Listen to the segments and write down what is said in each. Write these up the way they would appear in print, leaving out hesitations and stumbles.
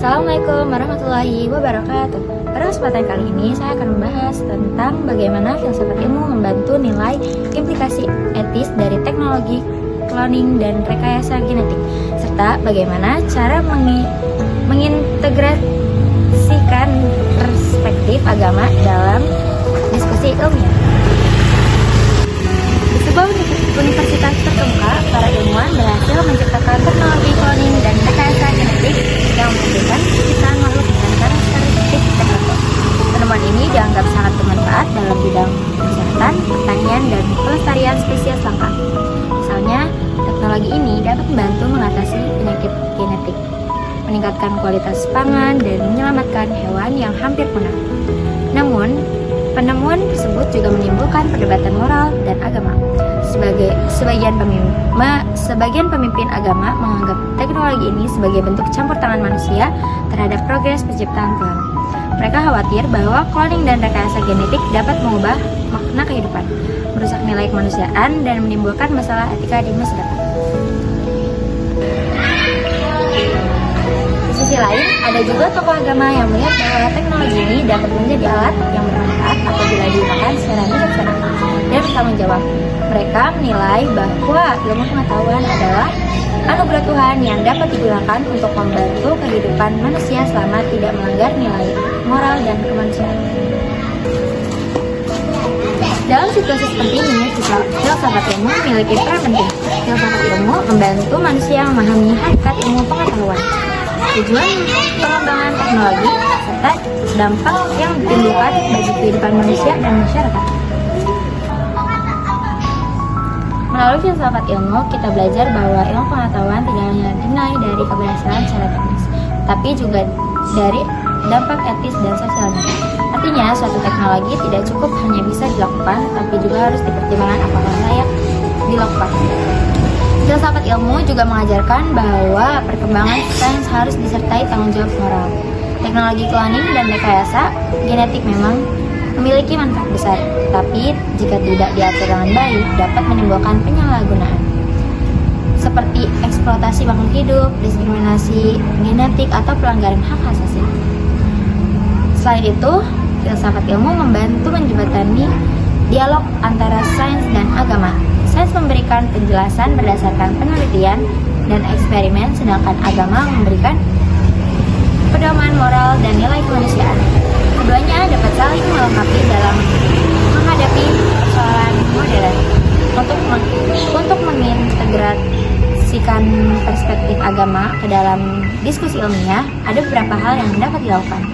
Assalamualaikum warahmatullahi wabarakatuh. Pada kesempatan kali ini saya akan membahas tentang bagaimana filsafat ilmu membantu nilai implikasi etis dari teknologi cloning dan rekayasa genetik, serta bagaimana cara mengintegrasikan perspektif agama dalam diskusi ilmiah. Di sebuah universitas terkemuka, para ilmuwan berhasil menciptakan teknologi cloning dan rekayasa genetik yang memberikan penciptaan makhluk dengan karakteristik tertentu. Penemuan ini dianggap sangat bermanfaat dalam bidang kesehatan, pertanian, dan pelestarian spesies langka. Misalnya, teknologi ini dapat membantu mengatasi penyakit genetik, meningkatkan kualitas pangan, dan menyelamatkan hewan yang hampir punah. Namun, penemuan tersebut juga menimbulkan perdebatan moral dan agama. Sebagian pemimpin agama menganggap teknologi ini sebagai bentuk campur tangan manusia terhadap progres penciptaan Tuhan. Mereka khawatir bahwa cloning dan rekayasa genetik dapat mengubah makna kehidupan, merusak nilai kemanusiaan, dan menimbulkan masalah etika di masa depan. Di sisi lain, ada juga tokoh agama yang melihat bahwa teknologi ini dapat menjadi alat yang bermanfaat apabila digunakan secara bijaksana dan bertanggung jawab. Mereka menilai bahwa ilmu pengetahuan adalah anugerah Tuhan yang dapat digunakan untuk membantu kehidupan manusia selama tidak melanggar nilai moral dan kemanusiaan. Dalam situasi seperti ini, filsafat ilmu memiliki peran penting. Filsafat ilmu membantu manusia memahami hakikat ilmu pengetahuan, tujuan pengembangan teknologi, serta dampak yang ditimbulkan bagi kehidupan manusia dan masyarakat. Melalui filsafat ilmu, kita belajar bahwa ilmu pengetahuan tidak hanya dinilai dari keberhasilan secara teknis, tapi juga dari dampak etis dan sosialnya. Artinya, suatu teknologi tidak cukup hanya bisa dilakukan, tapi juga harus dipertimbangkan apakah layak dilakukan. Filsafat ilmu juga mengajarkan bahwa perkembangan sains harus disertai tanggung jawab moral. Teknologi cloning dan rekayasa genetik memang memiliki manfaat besar, tapi jika tidak diatur dengan baik dapat menimbulkan penyalahgunaan seperti eksploitasi makhluk hidup, diskriminasi genetik, atau pelanggaran hak asasi. Selain itu, filsafat ilmu membantu menjembatani dialog antara sains dan agama. Sains memberikan penjelasan berdasarkan penelitian dan eksperimen, sedangkan agama memberikan pedoman moral dan nilai kemanusiaan. Keduanya dapat saling melengkapi dalam menghadapi persoalan modern. Untuk mengintegrasikan perspektif agama ke dalam diskusi ilmiah, ada beberapa hal yang dapat dilakukan.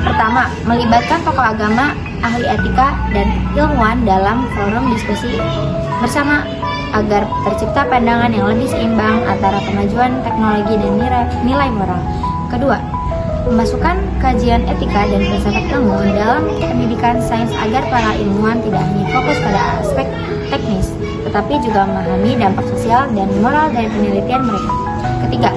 Pertama, melibatkan tokoh agama, ahli etika, dan ilmuwan dalam forum diskusi bersama agar tercipta pandangan yang lebih seimbang antara kemajuan teknologi dan nilai moral. Kedua, memasukkan kajian etika dan filsafat ilmu dalam pendidikan sains agar para ilmuwan tidak hanya fokus pada aspek teknis, tetapi juga memahami dampak sosial dan moral dari penelitian mereka. Ketiga,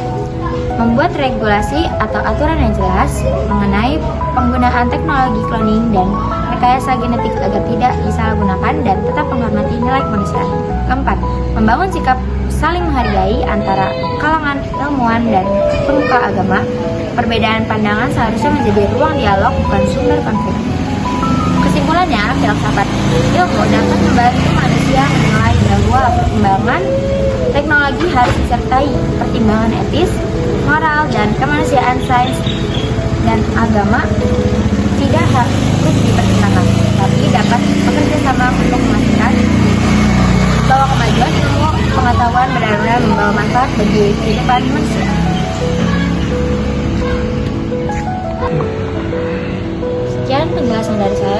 membuat regulasi atau aturan yang jelas mengenai penggunaan teknologi cloning dan rekayasa genetik agar tidak disalahgunakan dan tetap menghormati nilai kemanusiaan. Keempat, membangun sikap saling menghargai antara kalangan ilmuwan dan pemuka agama. Perbedaan pandangan seharusnya menjadi ruang dialog, bukan sumber konflik. Kesimpulannya, filsafat ilmu dapat membantu manusia menilai bahwa perkembangan teknologi harus disertai pertimbangan etis, moral, dan kemanusiaan. Sains dan agama tidak harus dipertimbangkan, tapi dapat bekerja sama untuk memastikan bahwa kemajuan ilmu pengetahuan benar-benar membawa manfaat bagi kehidupan manusia. Sekian penjelasan dari saya.